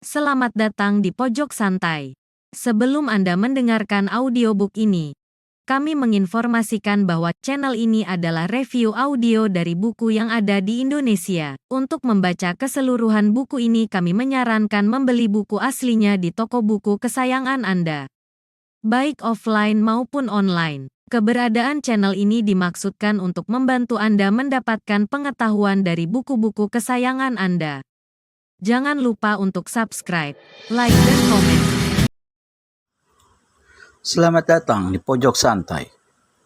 Selamat datang di Pojok Santai. Sebelum Anda mendengarkan audiobook ini, kami menginformasikan bahwa channel ini adalah review audio dari buku yang ada di Indonesia. Untuk membaca keseluruhan buku ini, kami menyarankan membeli buku aslinya di toko buku kesayangan Anda, baik offline maupun online. Keberadaan channel ini dimaksudkan untuk membantu Anda mendapatkan pengetahuan dari buku-buku kesayangan Anda. Jangan lupa untuk subscribe, like, dan komen. Selamat datang di Pojok Santai,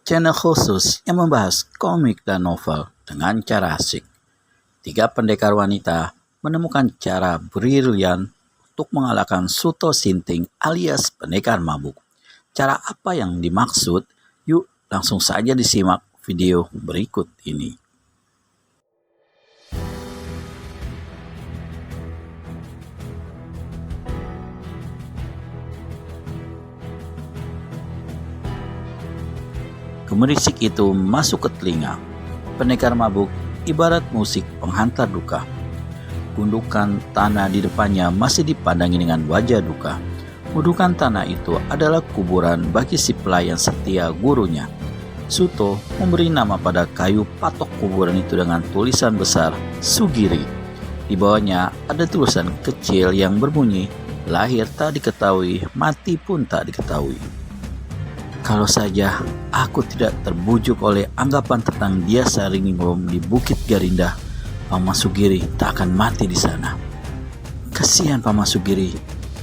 channel khusus yang membahas komik dan novel dengan cara asik. 3 pendekar wanita menemukan cara brilian untuk mengalahkan Suto Sinting alias pendekar mabuk. Cara apa yang dimaksud? Yuk langsung saja disimak video berikut ini. Gemerisik itu masuk ke telinga. Pendekar mabuk ibarat musik penghantar duka. Gundukan tanah di depannya masih dipandangi dengan wajah duka. Gundukan tanah itu adalah kuburan bagi si pelayan setia gurunya. Suto memberi nama pada kayu patok kuburan itu dengan tulisan besar Sugiri. Di bawahnya ada tulisan kecil yang berbunyi, lahir tak diketahui, mati pun tak diketahui. Kalau saja aku tidak terbujuk oleh anggapan tentang dia saringi bom di Bukit Garinda, Paman Sugiri tak akan mati di sana. Kasihan Paman Sugiri,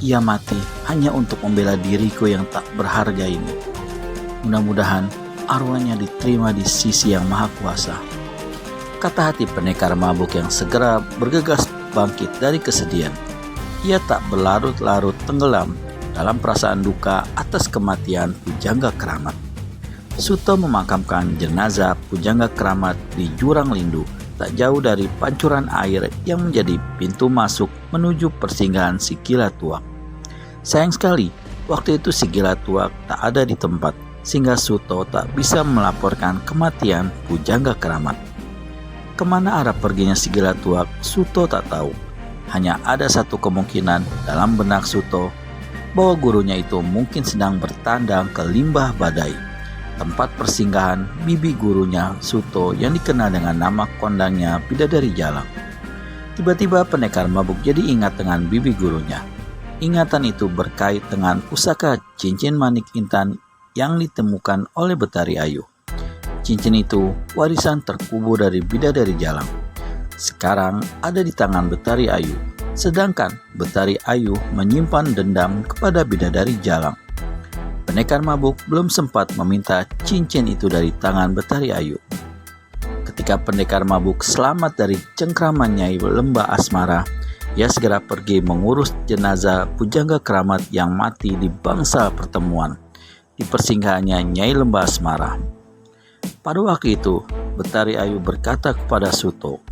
ia mati hanya untuk membela diriku yang tak berharga ini. Mudah-mudahan arwahnya diterima di sisi yang maha kuasa. Kata hati pendekar mabuk yang segera bergegas bangkit dari kesedihan. Ia tak berlarut-larut tenggelam dalam perasaan duka atas kematian Pujangga Keramat. Suto memakamkan jenazah Pujangga Keramat di Jurang Lindu, tak jauh dari pancuran air yang menjadi pintu masuk menuju persinggahan Si Gila Tuak. Sayang sekali, waktu itu Si Gila Tuak tak ada di tempat, sehingga Suto tak bisa melaporkan kematian Pujangga Keramat. Kemana arah perginya Si Gila Tuak, Suto tak tahu. Hanya ada satu kemungkinan dalam benak Suto, bahwa gurunya itu mungkin sedang bertandang ke Limbah Badai, tempat persinggahan bibi gurunya Suto yang dikenal dengan nama kondangnya Bidadari Jalang. Tiba-tiba pendekar mabuk jadi ingat dengan bibi gurunya. Ingatan itu berkait dengan pusaka cincin manik intan yang ditemukan oleh Betari Ayu. Cincin itu warisan terkubur dari Bidadari Jalang. Sekarang ada di tangan Betari Ayu. Sedangkan Betari Ayu menyimpan dendam kepada Bidadari Jalang. Pendekar mabuk belum sempat meminta cincin itu dari tangan Betari Ayu. Ketika pendekar mabuk selamat dari cengkraman Nyai Lembah Asmara, ia segera pergi mengurus jenazah Pujangga Keramat yang mati di bangsal pertemuan di persinggahannya Nyai Lembah Asmara. Pada waktu itu, Betari Ayu berkata kepada Suto,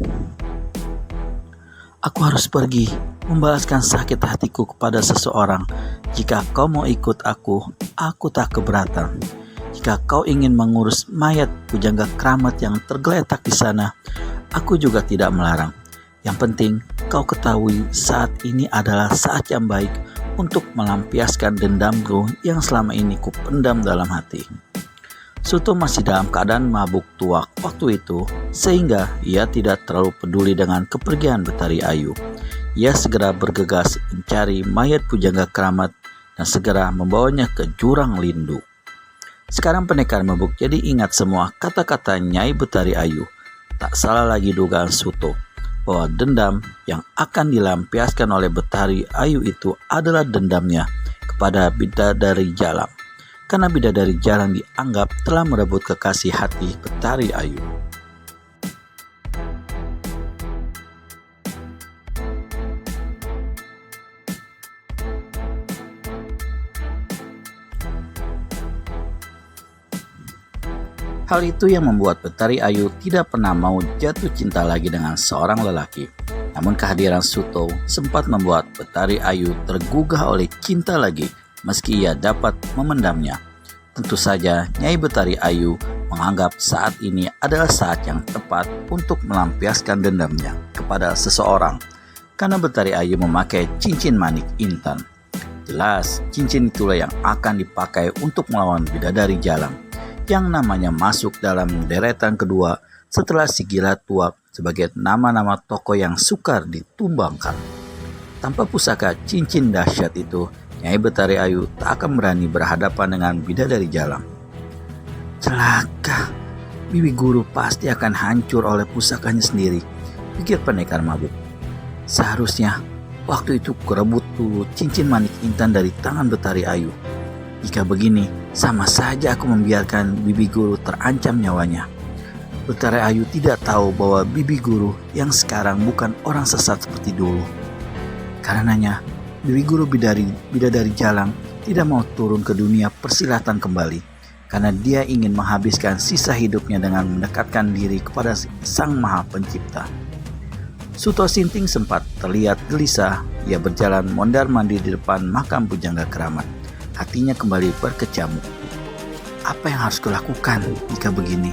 "Aku harus pergi, membalaskan sakit hatiku kepada seseorang. Jika kau mau ikut aku tak keberatan. Jika kau ingin mengurus mayat Pujangga Keramat yang tergeletak di sana, aku juga tidak melarang. Yang penting kau ketahui saat ini adalah saat yang baik untuk melampiaskan dendamku yang selama ini kupendam dalam hati." Suto masih dalam keadaan mabuk tuak waktu itu, sehingga ia tidak terlalu peduli dengan kepergian Betari Ayu. Ia segera bergegas mencari mayat Pujangga Keramat dan segera membawanya ke Jurang Lindu. Sekarang pendekar mabuk jadi ingat semua kata-kata Nyai Betari Ayu. Tak salah lagi dugaan Suto bahwa dendam yang akan dilampiaskan oleh Betari Ayu itu adalah dendamnya kepada Bidadari Jalang. Karena Bidadari Jalang dianggap telah merebut kekasih hati Betari Ayu. Hal itu yang membuat Betari Ayu tidak pernah mau jatuh cinta lagi dengan seorang lelaki. Namun kehadiran Suto sempat membuat Betari Ayu tergugah oleh cinta lagi, meski ia dapat memendamnya. Tentu saja Nyai Betari Ayu menganggap saat ini adalah saat yang tepat untuk melampiaskan dendamnya kepada seseorang. karena Betari Ayu memakai cincin manik intan. Jelas, cincin itulah yang akan dipakai untuk melawan Bidadari Jalang, yang namanya masuk dalam deretan kedua setelah si Gila Tuak sebagai nama-nama tokoh yang sukar ditumbangkan. Tanpa pusaka cincin dahsyat itu, Nyai Betari Ayu tak akan berani berhadapan dengan Bidadari Jalang. Celaka, Bibi Guru pasti akan hancur oleh pusakanya sendiri, pikir pendekar mabuk. Seharusnya waktu itu kurebut dulu cincin manik intan dari tangan Betari Ayu. Jika begini, sama saja aku membiarkan Bibi Guru terancam nyawanya. Betari Ayu tidak tahu bahwa Bibi Guru yang sekarang bukan orang sesat seperti dulu. Karenanya, Bibi Guru Bidadari Jalang tidak mau turun ke dunia persilatan kembali, karena dia ingin menghabiskan sisa hidupnya dengan mendekatkan diri kepada Sang Maha Pencipta. Suto Sinting sempat terlihat gelisah. Ia berjalan mondar-mandir di depan makam Pujangga Keramat. Hatinya kembali berkecamuk. Apa yang harus kulakukan jika begini?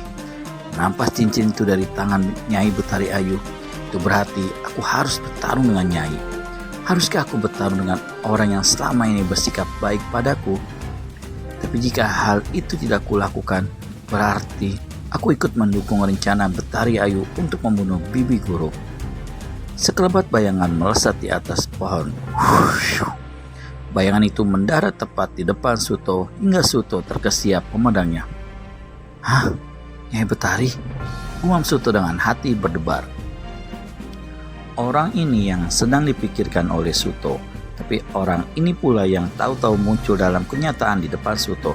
Merampas cincin itu dari tangan Nyai Betari Ayu, itu berarti aku harus bertarung dengan Nyai. Haruskah aku bertarung dengan orang yang selama ini bersikap baik padaku? Tapi jika hal itu tidak kulakukan, berarti aku ikut mendukung rencana Betari Ayu untuk membunuh Bibi Guru. Sekelebat bayangan melesat di atas pohon. Bayangan itu mendarat tepat di depan Suto hingga Suto terkesiap memandangnya. Hah? Nyai Betari? Gumam Suto dengan hati berdebar. Orang ini yang sedang dipikirkan oleh Suto, tapi orang ini pula yang tahu-tahu muncul dalam kenyataan di depan Suto.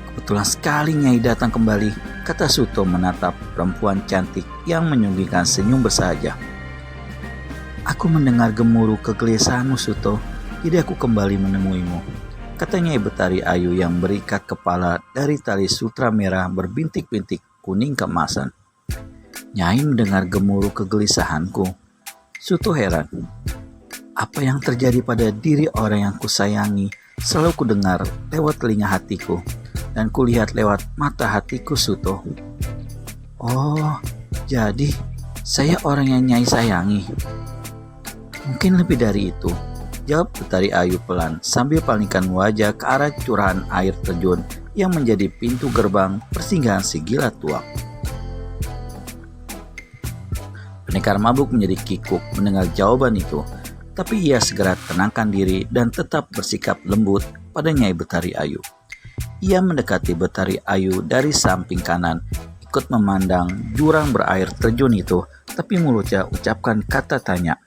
Kebetulan sekali Nyai datang kembali, kata Suto menatap perempuan cantik yang menyunggihkan senyum bersahaja. Aku mendengar gemuruh kegelisahanmu Suto, jadi aku kembali menemuimu, kata Nyai Betari Ayu yang berikat kepala dari tali sutra merah berbintik-bintik kuning keemasan. Nyai mendengar gemuruh kegelisahanku. Suto heran. Apa yang terjadi pada diri orang yang kusayangi selalu kudengar lewat telinga hatiku dan kulihat lewat mata hatiku Suto. Oh, jadi saya orang yang Nyai sayangi. Mungkin lebih dari itu, jawab Betari Ayu pelan sambil palingkan wajah ke arah curahan air terjun yang menjadi pintu gerbang persinggahan si Gila Tuak. Pendekar mabuk menjadi kikuk mendengar jawaban itu, tapi ia segera tenangkan diri dan tetap bersikap lembut pada Nyai Betari Ayu. Ia mendekati Betari Ayu dari samping kanan, ikut memandang jurang berair terjun itu, tapi mulutnya ucapkan kata tanya.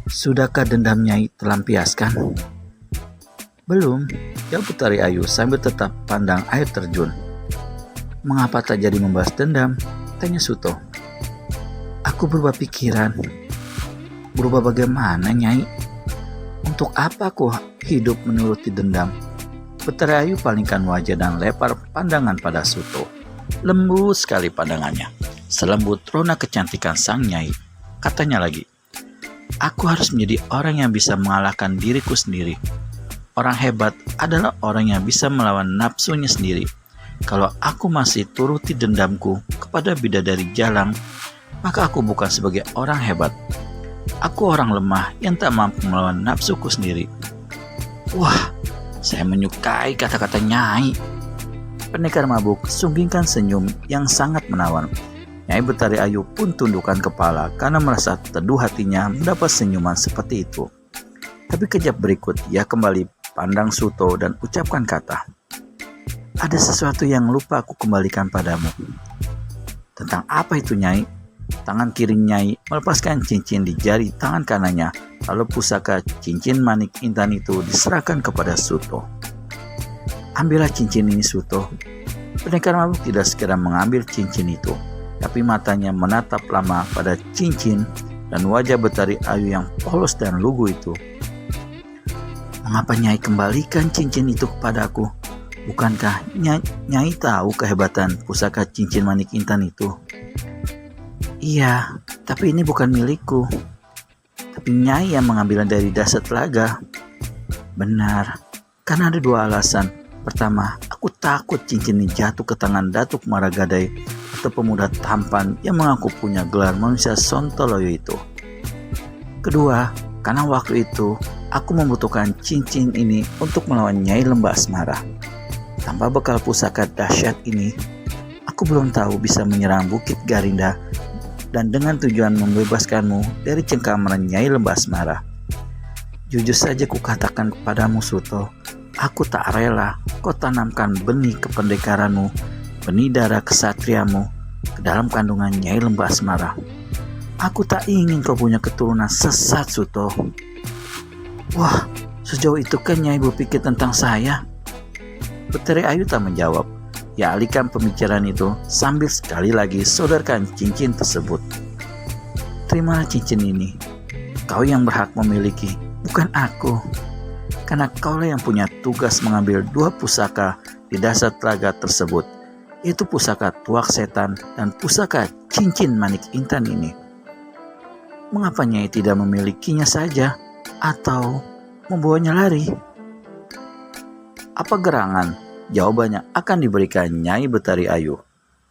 Sudahkah dendam Nyai terlampiaskan? Belum, jawab Betari Ayu sambil tetap pandang air terjun. Mengapa tak jadi membahas dendam? Tanya Suto. Aku berubah pikiran. Berubah bagaimana Nyai? Untuk apa aku hidup menuruti dendam? Betari Ayu palingkan wajah dan lepar pandangan pada Suto. Lembut sekali pandangannya, selembut rona kecantikan sang Nyai. Katanya lagi, aku harus menjadi orang yang bisa mengalahkan diriku sendiri. Orang hebat adalah orang yang bisa melawan nafsunya sendiri. Kalau aku masih turuti dendamku kepada Bidadari Jalang, maka aku bukan sebagai orang hebat. Aku orang lemah yang tak mampu melawan nafsuku sendiri. Wah, saya menyukai kata-kata Nyai. Pendekar mabuk sunggingkan senyum yang sangat menawan. Nyai Betari Ayu pun tundukkan kepala karena merasa teduh hatinya mendapat senyuman seperti itu. Tapi kejap berikut ia kembali pandang Suto dan ucapkan kata, ada sesuatu yang lupa aku kembalikan padamu. Tentang apa itu Nyai? Tangan kiri Nyai melepaskan cincin di jari tangan kanannya, lalu pusaka cincin manik intan itu diserahkan kepada Suto. Ambillah cincin ini Suto. Pendekar mabuk tidak segera mengambil cincin itu, tapi matanya menatap lama pada cincin dan wajah Betari Ayu yang polos dan lugu itu. Mengapa Nyai kembalikan cincin itu kepadaku? Bukankah Nyai tahu kehebatan pusaka cincin manik intan itu? Iya, tapi ini bukan milikku. Tapi Nyai yang mengambilnya dari dasar telaga. Benar, karena ada dua alasan. Pertama, aku takut cincin ini jatuh ke tangan Datuk Maragadai atau pemuda tampan yang mengaku punya gelar manusia Sontoloyo itu. Kedua, karena waktu itu aku membutuhkan cincin ini untuk melawan Nyai Lembah Asmara. Tanpa bekal pusaka dahsyat ini, aku belum tahu bisa menyerang Bukit Garinda dan dengan tujuan membebaskanmu dari cengkamaran Nyai Lembah Asmara. Jujur saja kukatakan kepadamu Suto, aku tak rela kau tanamkan benih kependekaranmu, benih darah kesatriamu ke dalam kandungan Nyai Lembah Asmara. Aku tak ingin kau punya keturunan sesat Suto. Wah, sejauh itu kan Nyai berpikir tentang saya? Betari Ayu tak menjawab. Ia alihkan pembicaraan itu sambil sekali lagi sodorkan cincin tersebut. Terimalah cincin ini. Kau yang berhak memiliki, bukan aku. Karena kaulah yang punya tugas mengambil 2 pusaka di dasar telaga tersebut, yaitu pusaka tuak setan dan pusaka cincin manik intan ini. Mengapa Nyai tidak memilikinya saja atau membawanya lari? Apa gerangan? Jawabannya akan diberikan Nyai Betari Ayu.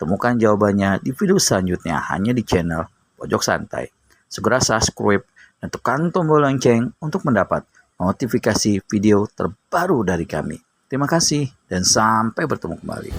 Temukan jawabannya di video selanjutnya hanya di channel Pojok Santai. Segera subscribe dan tekan tombol lonceng untuk mendapat notifikasi video terbaru dari kami. Terima kasih dan sampai bertemu kembali.